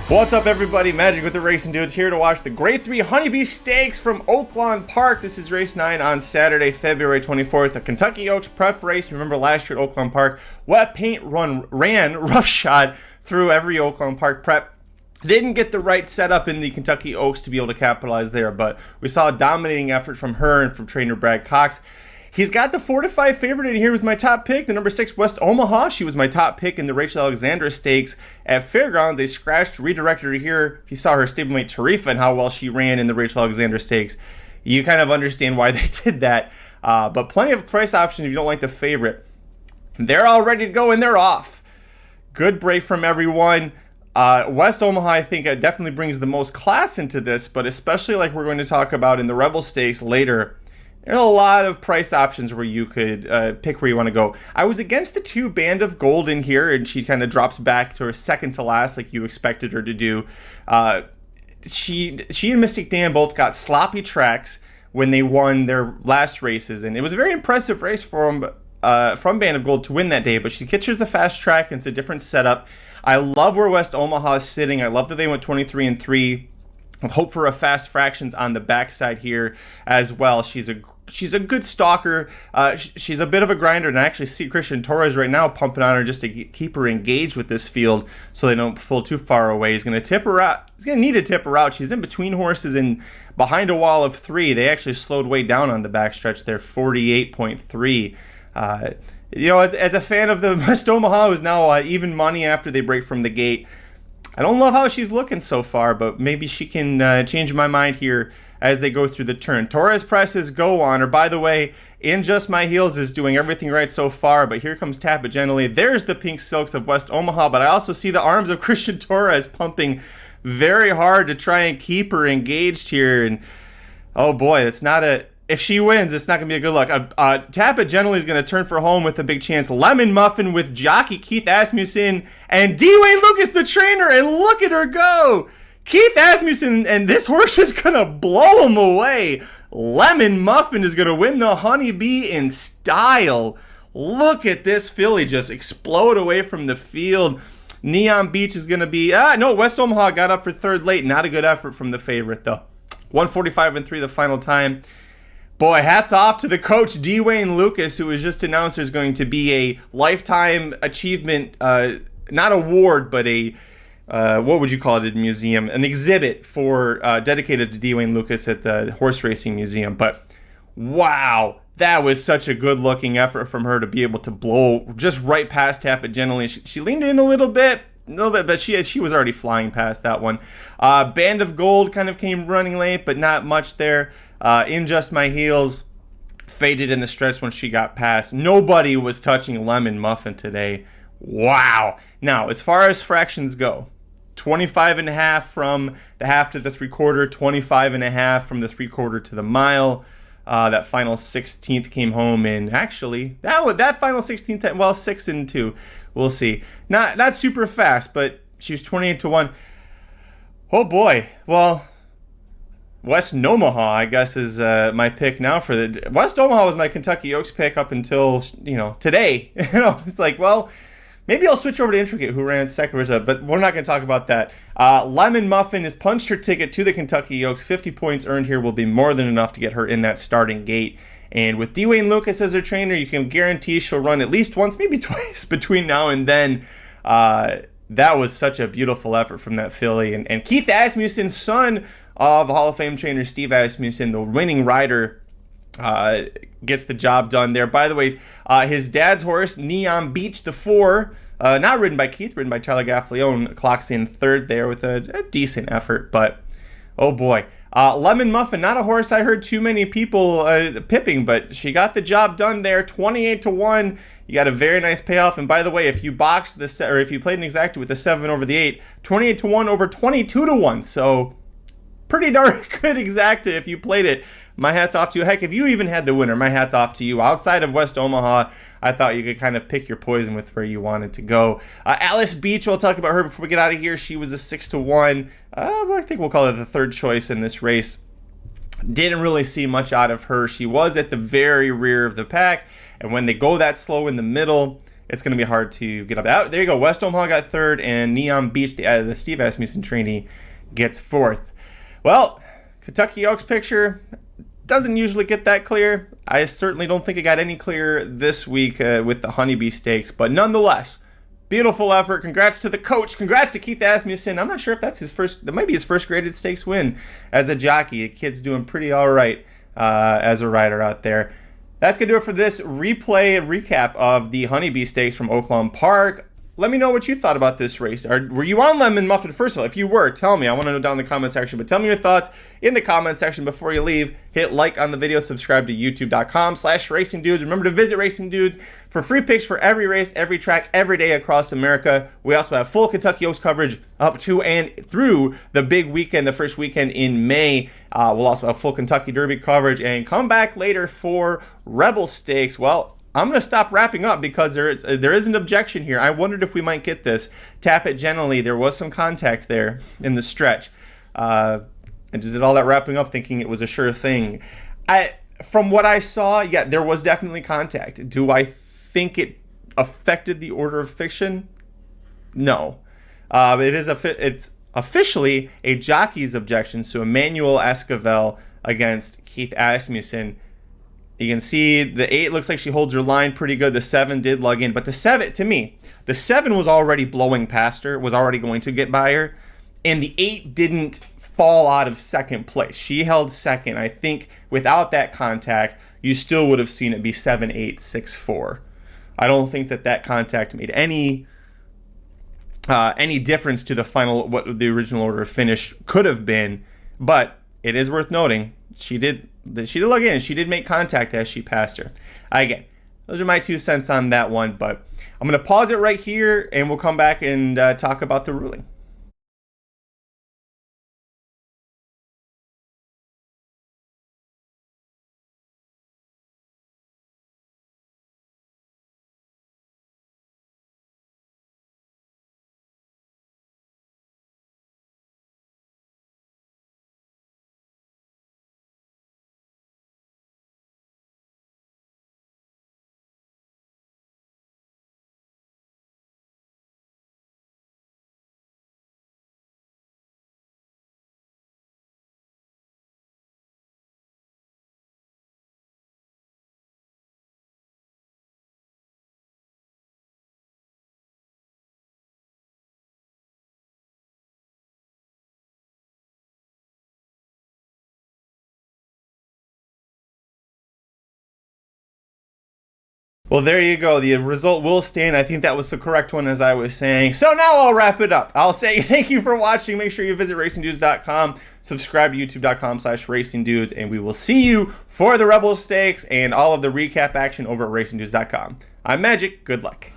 What's up, everybody? Magic with the Racing Dudes here to watch the Grade 3 Honeybee Stakes from Oaklawn Park. This is race 9 on Saturday, February 24th. The Kentucky Oaks prep race. Remember last year at Oaklawn Park, wet paint ran roughshod through every Oaklawn Park prep. Didn't get the right setup in the Kentucky Oaks to be able to capitalize there, but we saw a dominating effort from her and from trainer Brad Cox. He's got the 4-5 favorite in here. Was my top pick. The number 6 West Omaha. She was my top pick in the Rachel Alexandra Stakes at Fairgrounds. They scratched, redirected her here. If you saw her stablemate Tarifa and how well she ran in the Rachel Alexandra Stakes, you kind of understand why they did that. But plenty of price options if you don't like the favorite. They're all ready to go and they're off. Good break from everyone. West Omaha, I think, definitely brings the most class into this, but especially like we're going to talk about in the Rebel Stakes later. There are a lot of price options where you could pick where you want to go. I was against the 2 Band of Gold in here, and she kind of drops back to her second to last like you expected her to do. She and Mystic Dan both got sloppy tracks when they won their last races, and it was a very impressive race from Band of Gold to win that day, but she catches a fast track, and it's a different setup. I love where West Omaha is sitting. I love that they went 23-3. Hope for a fast fractions on the backside here as well. She's a good stalker. She's a bit of a grinder, and I actually see Christian Torres right now pumping on her just to keep her engaged with this field so they don't pull too far away. He's going to tip her out. He's going to need to tip her out. She's in between horses and behind a wall of 3. They actually slowed way down on the backstretch there, 48.3. As a fan of the West Omaha, who's now even money after they break from the gate, I don't love how she's looking so far, but maybe she can change my mind here as they go through the turn. Torres presses go on her. By the way, In Just My Heels is doing everything right so far, but here comes Tap It Gently. There's the pink silks of West Omaha, but I also see the arms of Christian Torres pumping very hard to try and keep her engaged here. And oh boy, it's not a... If she wins, it's not going to be a good luck. Tap It Gently is going to turn for home with a big chance. Lemon Muffin with jockey Keith Asmussen and D-Wayne Lucas, the trainer, and look at her go. Keith Asmussen, and this horse is going to blow him away. Lemon Muffin is going to win the Honeybee in style. Look at this filly just explode away from the field. Neon Beach is going to be... West Omaha got up for third late. Not a good effort from the favorite, though. 145-3 the final time. Boy, hats off to the coach, D-Wayne Lucas, who was just announced there's going to be a lifetime achievement, not award, but a, what would you call it, a museum, an exhibit for dedicated to D-Wayne Lucas at the Horse Racing Museum. But wow, that was such a good-looking effort from her to be able to blow just right past Tap It Gently. She leaned in a little bit, but she was already flying past that one. Band of Gold kind of came running late, but not much there. In Just My Heels faded in the stretch when she got past. Nobody was touching Lemon Muffin today. Wow. Now, as far as fractions go, 25.5 from the half to the 3/4, 25.5 from the 3/4 to the mile. That final 16th came home in, actually, that final 16th, well, 6 and 2. We'll see. Not super fast, but she was 28-1. Oh boy. Well, West Omaha, I guess, is my pick now for the... West Omaha was my Kentucky Oaks pick up until, today. It's like, well, maybe I'll switch over to Intricate, who ran second result, but we're not going to talk about that. Lemon Muffin has punched her ticket to the Kentucky Oaks. 50 points earned here will be more than enough to get her in that starting gate. And with D-Wayne Lucas as her trainer, you can guarantee she'll run at least once, maybe twice between now and then. That was such a beautiful effort from that filly. And Keith Asmussen, son of Hall of Fame trainer Steve Asmussen, the winning rider, gets the job done there. By the way, his dad's horse, Neon Beach, the 4, not ridden by Keith, ridden by Tyler Gaffleone, clocks in third there with a decent effort. But, oh boy. Lemon Muffin, not a horse I heard too many people pipping, but she got the job done there, 28-1. You got a very nice payoff. And by the way, if you boxed the or if you played an exacta with the 7 over the 8, 28-1 over 22-1. So pretty darn good exacta if you played it. My hat's off to you. Heck, if you even had the winner, my hat's off to you. Outside of West Omaha, I thought you could kind of pick your poison with where you wanted to go. Alice Beach, we'll talk about her before we get out of here. She was a 6-1. I think we'll call her the third choice in this race. Didn't really see much out of her. She was at the very rear of the pack, and when they go that slow in the middle, it's going to be hard to get up. Out there you go. West Omaha got third, and Neon Beach, the Steve Asmussen trainee, gets fourth. Well, Kentucky Oaks picture doesn't usually get that clear. I certainly don't think it got any clearer this week with the Honeybee Stakes, but nonetheless, beautiful effort. Congrats to the coach. Congrats to Keith Asmussen. I'm not sure if that's his first, that might be his first graded stakes win as a jockey. The kid's doing pretty all right as a rider out there. That's going to do it for this replay and recap of the Honeybee Stakes from Oaklawn Park. Let me know what you thought about this race. Were you on Lemon Muffin first of all? If you were, tell me. I want to know down in the comment section. But tell me your thoughts in the comment section before you leave. Hit like on the video. Subscribe to youtube.com/racingdudes. Remember to visit Racing Dudes for free picks for every race, every track, every day across America. We also have full Kentucky Oaks coverage up to and through the big weekend, the first weekend in May. We'll also have full Kentucky Derby coverage. And come back later for Rebel Stakes. Well, I'm going to stop wrapping up because there is an objection here. I wondered if we might get this. Tap it gently. There was some contact there in the stretch. And did all that wrapping up thinking it was a sure thing. From what I saw, yeah, there was definitely contact. Do I think it affected the order of fiction? No. It's officially a jockey's objection. So Emmanuel Esquivel against Keith Asmussen. You can see the 8 looks like she holds her line pretty good. The 7 did lug in. But the 7, to me, the 7 was already blowing past her, was already going to get by her. And the 8 didn't fall out of second place. She held second. I think without that contact, you still would have seen it be 7-8, 6-4. I don't think that contact made any difference to the final, what the original order of finish could have been. But it is worth noting, she did lug in. She did make contact as she passed her. Again, those are my 2 cents on that one, but I'm going to pause it right here, and we'll come back and talk about the ruling. Well, there you go. The result will stand. I think that was the correct one, as I was saying. So now I'll wrap it up. I'll say thank you for watching. Make sure you visit racingdudes.com, subscribe to youtube.com/racingdudes, and we will see you for the Rebel Stakes and all of the recap action over at racingdudes.com. I'm Magic. Good luck.